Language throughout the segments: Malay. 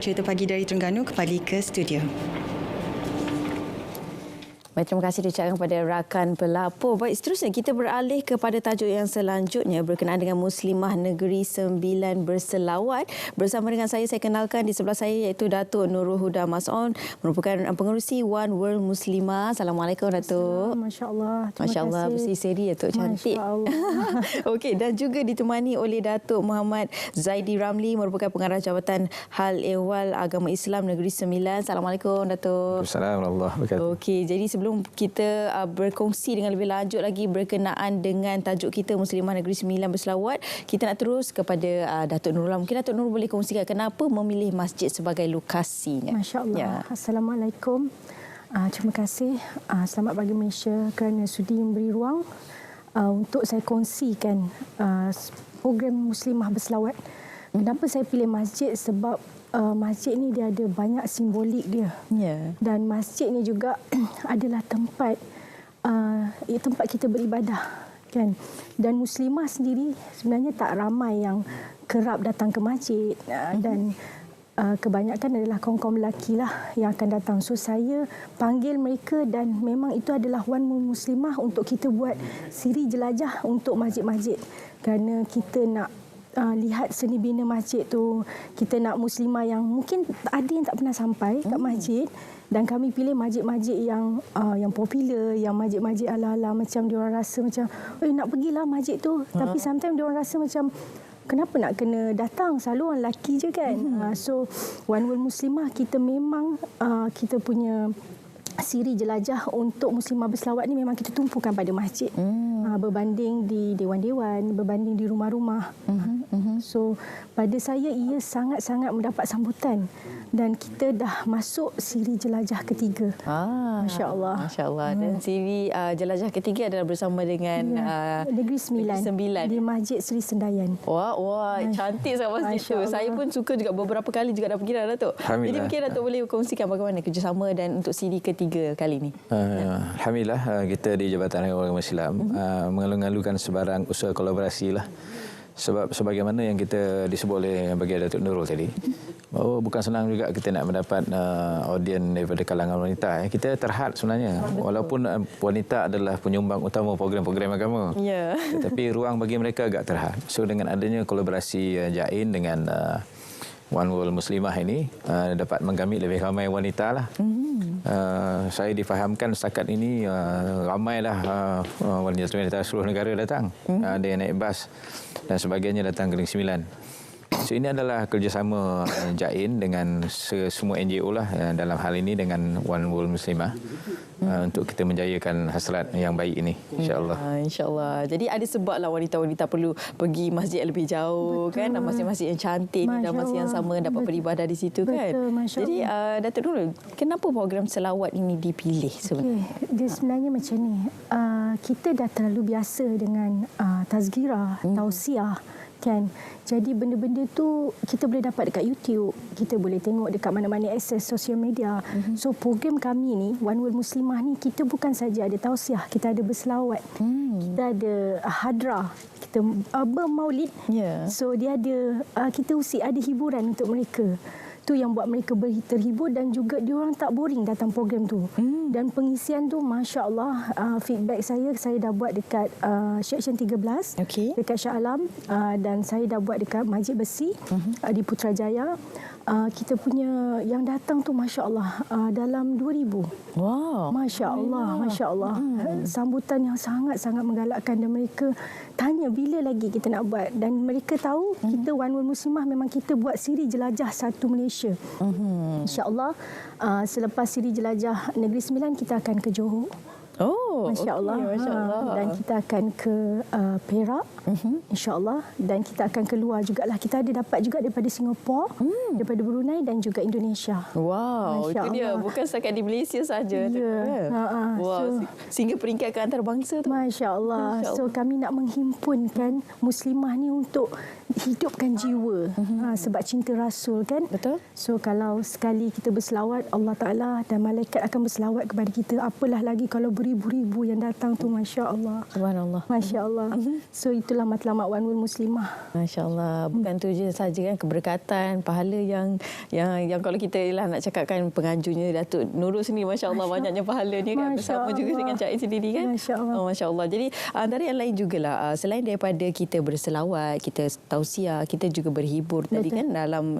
Cerita Pagi dari Terengganu kembali ke studio. Baik, terima kasih diucapkan kepada rakan pelapor. Baik, seterusnya kita beralih kepada tajuk yang selanjutnya berkenaan dengan Muslimah Negeri Sembilan berselawat. Bersama dengan saya kenalkan di sebelah saya iaitu Datuk Nurul Huda Mas'on, merupakan pengerusi One World Muslimah. Assalamualaikum Datuk. Masya-Allah. Masya-Allah, berseri-seri Datuk, cantik. Masya-Allah. Okey, dan juga ditemani oleh Datuk Muhammad Zaidi Ramli, merupakan pengarah Jabatan Hal Ehwal Agama Islam Negeri Sembilan. Assalamualaikum Datuk. Assalamualaikum warahmatullahi wabarakatuh. Okey, jadi sebelum kita berkongsi dengan lebih lanjut lagi berkenaan dengan tajuk kita Muslimah Negeri Sembilan berselawat, kita nak terus kepada Datuk Nurul. Mungkin Datuk Nurul boleh kongsikan kenapa memilih masjid sebagai lokasinya. Masya-Allah. Ya. Assalamualaikum. Terima kasih. Selamat pagi Malaysia kerana sudi memberi ruang untuk saya kongsikan program Muslimah berselawat. Kenapa saya pilih masjid? Sebab masjid ni dia ada banyak simbolik dia. Ya. Dan masjid ni juga adalah tempat tempat kita beribadah, kan. Dan muslimah sendiri sebenarnya tak ramai yang kerap datang ke masjid, dan kebanyakan adalah kaum-kaum lelaki lah yang akan datang. So saya panggil mereka dan memang itu adalah One Muslimah untuk kita buat siri jelajah untuk masjid-masjid. Kerana kita nak lihat seni bina masjid tu, kita nak muslimah yang mungkin ada yang tak pernah sampai kat masjid, dan kami pilih masjid-masjid yang popular, yang masjid-masjid ala-ala macam diorang rasa macam nak pergilah masjid tu, tapi sometimes diorang rasa macam kenapa nak kena datang, selalu orang lelaki je kan. So One World Muslimah kita memang kita punya siri jelajah untuk Muslimah berselawat ni memang kita tumpukan pada masjid. Berbanding di dewan-dewan, berbanding di rumah-rumah. So pada saya ia sangat-sangat mendapat sambutan dan kita dah masuk siri jelajah ketiga. Masya-Allah. Masya-Allah. Dan siri jelajah ketiga adalah bersama dengan Negeri Sembilan di Masjid Seri Sendayan. Wah, cantik sangat masjid tu. Saya pun suka juga, beberapa kali juga dah pergi dah, Datuk. Jadi mungkin Datuk boleh kongsikan bagaimana kerjasama dan untuk siri ketiga kali ini. Alhamdulillah, kita di Jabatan Hal Ehwal Agama Islam mengalu-alukan sebarang usaha kolaborasi lah. Sebab sebagaimana yang kita disebut oleh bagi Datuk Nurul tadi, bahawa bukan senang juga kita nak mendapat audien daripada kalangan wanita. Kita terhad sebenarnya. Walaupun wanita adalah penyumbang utama program-program agama. Tetapi ruang bagi mereka agak terhad. So dengan adanya kolaborasi Jain dengan One World Muslimah ini dapat menggamit lebih ramai wanita lah. Saya difahamkan setakat ini ramailah wanita seluruh negara datang. Ada yang naik bas dan sebagainya datang ke Negeri Sembilan. So ini adalah kerjasama Jain dengan semua NGO lah dalam hal ini dengan One World Muslimah untuk kita menjayakan hasrat yang baik ini, insya-Allah. Insya-Allah. Jadi ada sebablah wanita-wanita perlu pergi masjid lebih jauh. Betul. Kan, dan masjid-masjid yang cantik ni dan masjid yang sama dapat beribadah di situ. Betul, kan. Jadi Datuk Nurul, kenapa program selawat ini dipilih sebenarnya? Dia sebenarnya macam ni. Kita dah terlalu biasa dengan tazkirah, tausiah, kan. Jadi benda-benda tu kita boleh dapat dekat YouTube, kita boleh tengok dekat mana-mana akses sosial media. So program kami ni One World Muslimah ni, kita bukan saja ada tausiah, kita ada berselawat, kita ada hadrah, kita bermaulid. So dia ada kita ada hiburan untuk mereka. Tu yang buat mereka terhibur dan juga diorang tak boring datang program tu. Dan pengisian tu masya-Allah, feedback saya dah buat dekat Seksyen 13, dekat Shah Alam, dan saya dah buat dekat Masjid Besi di Putrajaya. Kita punya yang datang tu masya-Allah dalam 2,000. Wow. Masya-Allah, masya-Allah. Sambutan yang sangat-sangat menggalakkan dan mereka tanya bila lagi kita nak buat, dan mereka tahu kita One World Muslimah memang kita buat siri jelajah satu Malaysia. Insya-Allah selepas siri jelajah Negeri Sembilan kita akan ke Johor. Masya-Allah. Masya-Allah. Dan kita akan ke Perak, insya-Allah, dan kita akan keluar jugalah. Kita ada dapat juga daripada Singapura, daripada Brunei dan juga Indonesia. Wow, itu dia, bukan setakat di Malaysia saja. Wow, sehingga peringkat ke antarabangsa tu. Masya-Allah. So kami nak menghimpunkan muslimah ni untuk hidupkan jiwa, sebab cinta Rasul, kan. Betul. So kalau sekali kita berselawat, Allah Ta'ala dan malaikat akan berselawat kepada kita. Apalah lagi kalau beribu-ribu ribu yang datang tu, Masya Allah. Subhanallah. Masya Allah. So itulah matlamat One World Muslimah. Masya Allah. Bukan tu je saja kan, keberkatan, pahala yang kalau kita nak cakapkan pengajunya Datuk Nurul sendiri, Masya Allah, banyaknya pahalanya kan, bersama juga dengan Cik Ain sendiri kan. Masya Allah. Oh, Masya Allah. Jadi antara yang lain jugalah, selain daripada kita berselawat, kita tausiah, kita juga berhibur tadi kan dalam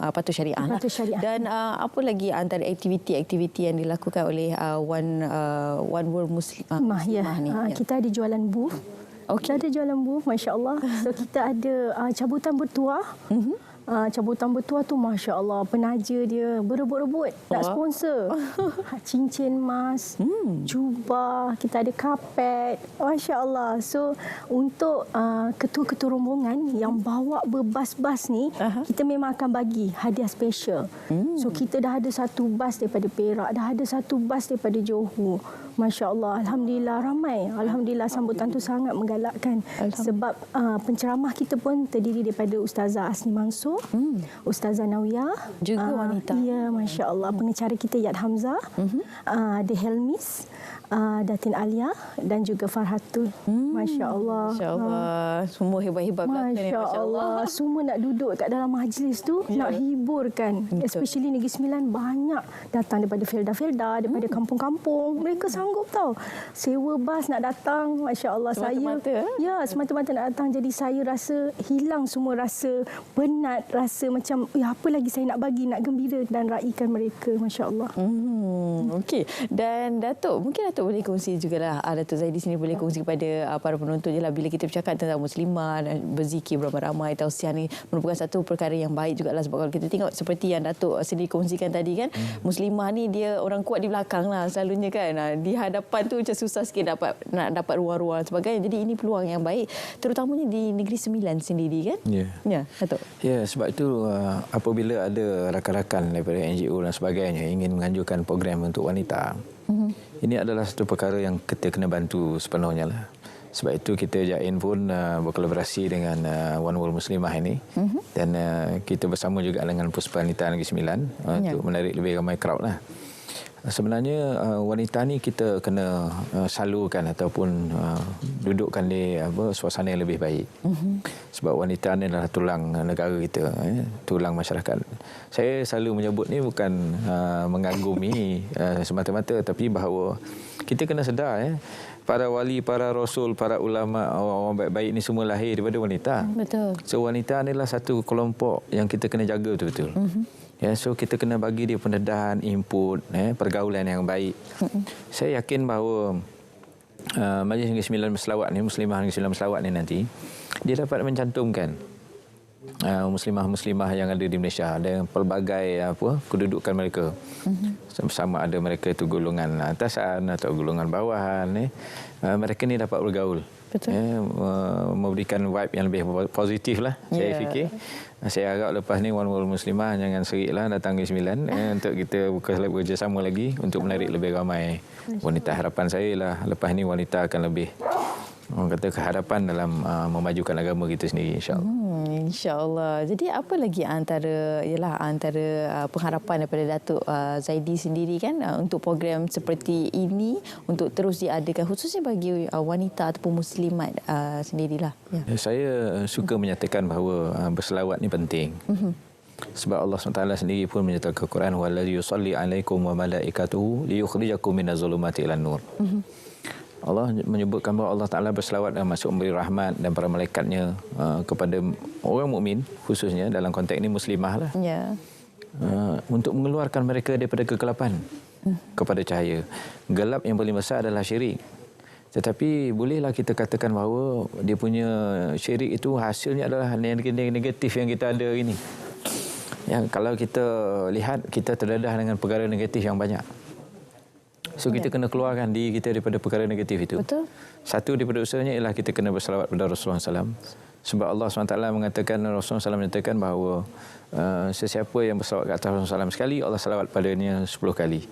patuh syariah lah. Patuh syariah. Dan apa lagi antara aktiviti-aktiviti yang dilakukan oleh One World Muslimah ni? Kita ada jualan booth. Kita ada jualan booth, Masya Allah. So kita ada cabutan bertuah. Cabutan bertuah tu, Masya Allah, penaja dia berebut-rebut nak sponsor. Cincin emas, jubah, kita ada kapet. Masya Allah. So untuk ketua-ketua rombongan yang bawa berbas-bas ni, kita memang akan bagi hadiah special. So kita dah ada satu bas daripada Perak, dah ada satu bas daripada Johor. Masya Allah, Alhamdulillah ramai. Alhamdulillah sambutan tu sangat menggalakkan. Sebab penceramah kita pun terdiri daripada Ustazah Asni Mansur, Ustazah Nawiyah. Juga wanita. Ya, Masya Allah. Pengacara kita Yad Hamzah, ada Helmis, Datin Alia dan juga Farhatul. Masya Allah. Masya Allah. Semua hebat-hebat belakang ni. Masya Allah. Semua nak duduk kat dalam majlis tu, nak hiburkan. Especially Negeri Sembilan banyak datang daripada Felda-Felda, daripada kampung-kampung. Mereka sanggup tahu. Sewa bas nak datang. Masya Allah. Semata-mata. Semata-mata nak datang. Jadi saya rasa hilang semua rasa penat, rasa macam apa lagi saya nak bagi, nak gembira dan raikan mereka. Masya Allah. Okey. Dan Datuk, mungkin Datuk boleh kongsi jugalah, Datuk Zaidi sini boleh kongsi kepada para penonton je lah, bila kita bercakap tentang muslimah dan berzikir beramai-ramai, tausiah ni merupakan satu perkara yang baik jugalah. Sebab kalau kita tengok seperti yang Datuk sendiri kongsikan tadi kan, muslimah ni dia orang kuat di belakang lah selalunya kan. Di hadapan tu macam susah sikit nak dapat ruang-ruang sebagainya. Jadi ini peluang yang baik, terutamanya di Negeri Sembilan sendiri kan. Ya, Datuk. Ya, sebab itu apabila ada rakan-rakan daripada NGO dan sebagainya ingin menganjurkan program untuk wanita, ini adalah satu perkara yang kita kena bantu sepenuhnya lah. Sebab itu kita Jain pun berkolaborasi dengan One World Muslimah ini, dan kita bersama juga dengan Puspa Wanita Negeri Sembilan untuk menarik lebih ramai crowd lah. Sebenarnya wanita ni kita kena salurkan ataupun dudukkan di suasana yang lebih baik. Sebab wanita ni adalah tulang negara kita, tulang masyarakat. Saya selalu menyebut ni bukan mengagumi semata-mata, tapi bahawa kita kena sedar para wali, para rasul, para ulama, orang baik-baik ni semua lahir daripada wanita. Betul. So wanita ni adalah satu kelompok yang kita kena jaga betul-betul. So kita kena bagi dia pendedahan, input, pergaulan yang baik. Saya yakin bahawa Majlis Negeri Sembilan Berselawat ni, Muslimah Negeri Sembilan Berselawat ni nanti, dia dapat mencantumkan muslimah-muslimah yang ada di Malaysia dan pelbagai kedudukan mereka. Sama ada mereka itu golongan atasan atau golongan bawahan, mereka ni dapat bergaul. Betul. Memberikan vibe yang lebih positif lah, saya fikir. Saya harap lepas ni One World Muslimah jangan seriklah datang ke Sembilan untuk kita bekerjasama lagi untuk menarik lebih ramai wanita. Harapan saya lah lepas ni wanita akan lebih kehadapan dalam memajukan agama kita sendiri, insya-Allah. InsyaAllah. Jadi apa lagi antara pengharapan daripada Datuk Zaidi sendiri kan untuk program seperti ini untuk terus diadakan khususnya bagi wanita ataupun muslimat sendirilah. Saya suka menyatakan bahawa berselawat ni penting. Sebab Allah SWT sendiri pun menyatakan ke Quran, wallazi yusalli alaikum wa malaikatuhu liyukhrijakum minaz zulumati ilan nur. Allah menyebutkan bahawa Allah Ta'ala berselawat dan masuk memberi rahmat dan para malaikatnya kepada orang mukmin, khususnya dalam konteks ini muslimah lah, untuk mengeluarkan mereka daripada kegelapan kepada cahaya. Gelap yang paling besar adalah syirik. Tetapi bolehlah kita katakan bahawa dia punya syirik itu hasilnya adalah negatif yang kita ada ini. Yang kalau kita lihat, kita terdedah dengan perkara negatif yang banyak. So kita kena keluarkan diri kita daripada perkara negatif itu. Betul. Satu daripada usahanya ialah kita kena berselawat pada Rasulullah SAW. Sebab Allah SWT mengatakan, Rasulullah SAW menyatakan bahawa sesiapa yang berselawat ke atas Rasulullah SAW sekali, Allah selawat padanya 10 kali.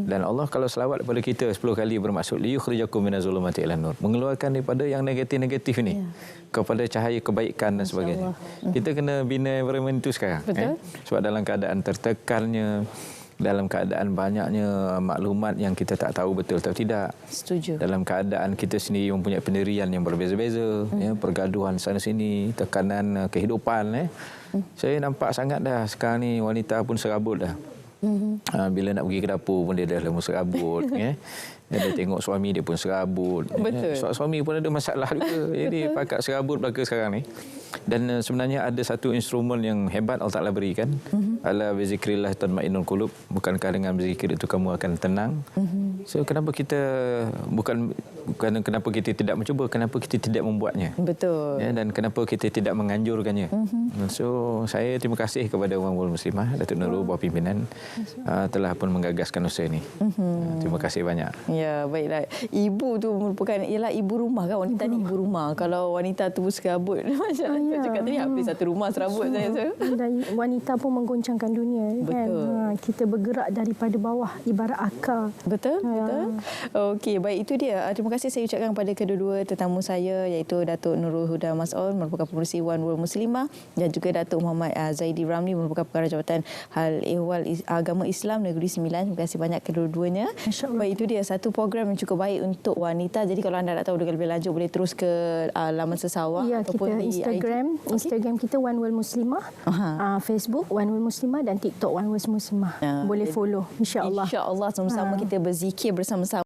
Dan Allah kalau selawat pada kita 10 kali bermaksud liyukhrijakum minaz zulumati ilan nur, mengeluarkan daripada yang negatif-negatif ini kepada cahaya kebaikan dan sebagainya. Kita kena bina environment itu sekarang. Betul. Sebab dalam keadaan tertekannya, dalam keadaan banyaknya maklumat yang kita tak tahu betul atau tidak. Setuju. Dalam keadaan kita sendiri mempunyai pendirian yang berbeza-beza, pergaduhan sana sini, tekanan kehidupan. Saya nampak sangat dah sekarang ni wanita pun serabut dah. Bila nak pergi ke dapur pun dia dah lama serabut. Dia tengok suami dia pun serabut. Betul. Suami pun ada masalah juga. Jadi pakat serabut belaka sekarang ni. Dan sebenarnya ada satu instrumen yang hebat Allah Ta'ala berikan. Ala bizikrillah tatmainnul qulub. Bukankah dengan berzikir itu kamu akan tenang? So kenapa kita bukan kenapa kita tidak mencuba, kenapa kita tidak membuatnya? Betul. Dan kenapa kita tidak menganjurkannya? So saya terima kasih kepada Umar Muslimah Datuk Nurul bawah pimpinan telah pun menggagaskan usaha ini. Terima kasih banyak. Ya, baiklah. Ibu tu merupakan ialah ibu rumah kan, wanita ni ibu rumah. Kalau wanita tu serabut macam cakap tadi habis satu rumah serabut saya. Dan wanita pun menggoncangkan dunia. Betul. Kan? Kita bergerak daripada bawah ibarat akar. Betul, betul. Okey, baik itu dia. Terima kasih saya ucapkan kepada kedua-dua tetamu saya iaitu Datuk Nurul Huda Mas'ud merupakan pengerusi One World Muslimah dan juga Datuk Muhammad Zaidi Ramli merupakan pengarah Jabatan Hal Ehwal Agama Islam Negeri Sembilan. Terima kasih banyak kedua-duanya. Baik, itu dia satu program yang cukup baik untuk wanita. Jadi kalau anda nak tahu lebih lanjut boleh terus ke laman Sesawah ataupun kita di Instagram kita One World Muslimah, Facebook One World Muslimah dan TikTok One World Muslimah. Boleh follow insya-Allah. Insya-Allah sama-sama kita berzikir bersama-sama.